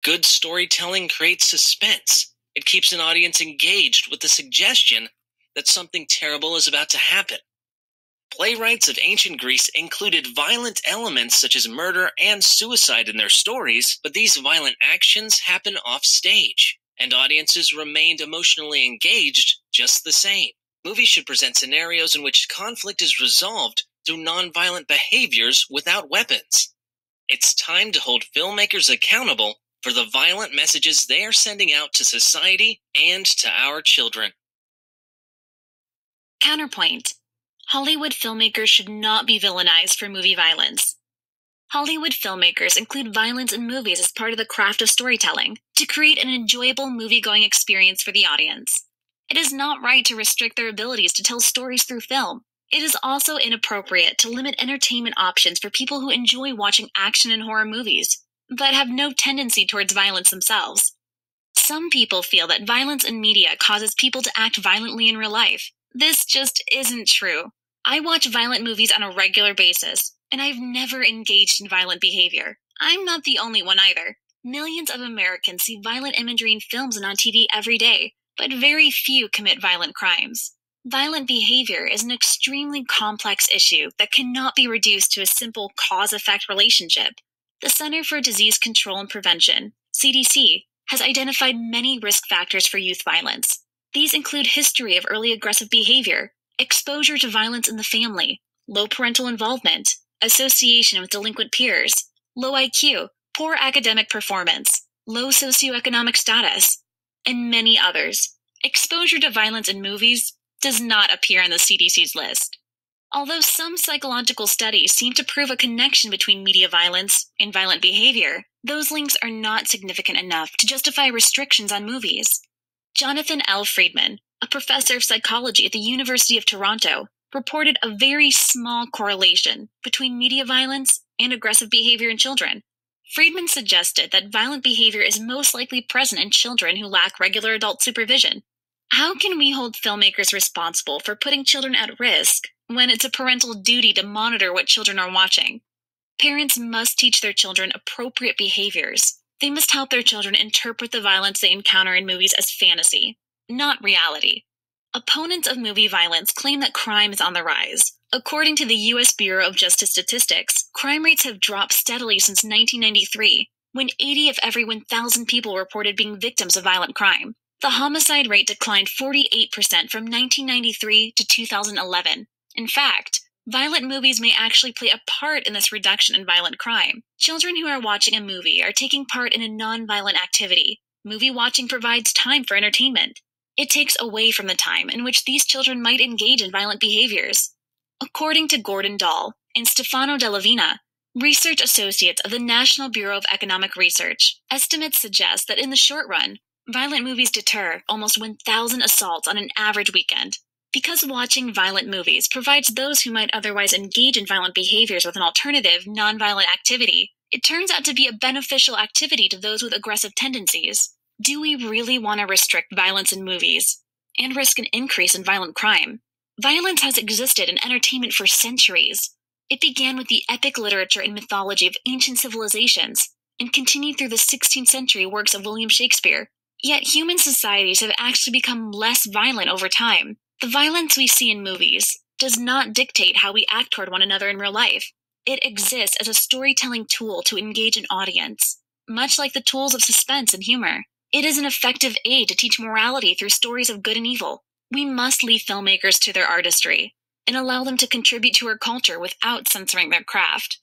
Good storytelling creates suspense. It keeps an audience engaged with the suggestion that something terrible is about to happen. Playwrights of ancient Greece included violent elements such as murder and suicide in their stories, but these violent actions happen off stage, and audiences remained emotionally engaged just the same. Movies should present scenarios in which conflict is resolved through nonviolent behaviors without weapons. It's time to hold filmmakers accountable for the violent messages they are sending out to society and to our children. Counterpoint. Hollywood filmmakers should not be villainized for movie violence. Hollywood filmmakers include violence in movies as part of the craft of storytelling to create an enjoyable movie-going experience for the audience. It is not right to restrict their abilities to tell stories through film. It is also inappropriate to limit entertainment options for people who enjoy watching action and horror movies, but have no tendency towards violence themselves. Some people feel that violence in media causes people to act violently in real life. This just isn't true. I watch violent movies on a regular basis, and I've never engaged in violent behavior. I'm not the only one either. Millions of Americans see violent imagery in films and on TV every day, but very few commit violent crimes. Violent behavior is an extremely complex issue that cannot be reduced to a simple cause-effect relationship. The Center for Disease Control and Prevention, CDC, has identified many risk factors for youth violence. These include history of early aggressive behavior, exposure to violence in the family, low parental involvement, association with delinquent peers, low IQ, poor academic performance, low socioeconomic status, and many others. Exposure to violence in movies does not appear on the CDC's list. Although some psychological studies seem to prove a connection between media violence and violent behavior, those links are not significant enough to justify restrictions on movies. Jonathan L. Friedman, a professor of psychology at the University of Toronto, reported a very small correlation between media violence and aggressive behavior in children. Friedman suggested that violent behavior is most likely present in children who lack regular adult supervision. How can we hold filmmakers responsible for putting children at risk when it's a parental duty to monitor what children are watching? Parents must teach their children appropriate behaviors. They must help their children interpret the violence they encounter in movies as fantasy, not reality. Opponents of movie violence claim that crime is on the rise. According to the U.S. Bureau of Justice Statistics, crime rates have dropped steadily since 1993, when 80 of every 1,000 people reported being victims of violent crime. The homicide rate declined 48% from 1993 to 2011. In fact, violent movies may actually play a part in this reduction in violent crime. Children who are watching a movie are taking part in a non-violent activity. Movie watching provides time for entertainment. It takes away from the time in which these children might engage in violent behaviors. According to Gordon Dahl and Stefano Dellavina, research associates of the National Bureau of Economic Research, estimates suggest that in the short run, violent movies deter almost 1,000 assaults on an average weekend. Because watching violent movies provides those who might otherwise engage in violent behaviors with an alternative, nonviolent activity, it turns out to be a beneficial activity to those with aggressive tendencies. Do we really want to restrict violence in movies and risk an increase in violent crime? Violence has existed in entertainment for centuries. It began with the epic literature and mythology of ancient civilizations and continued through the 16th century works of William Shakespeare. Yet human societies have actually become less violent over time. The violence we see in movies does not dictate how we act toward one another in real life. It exists as a storytelling tool to engage an audience, much like the tools of suspense and humor. It is an effective aid to teach morality through stories of good and evil. We must leave filmmakers to their artistry and allow them to contribute to our culture without censoring their craft.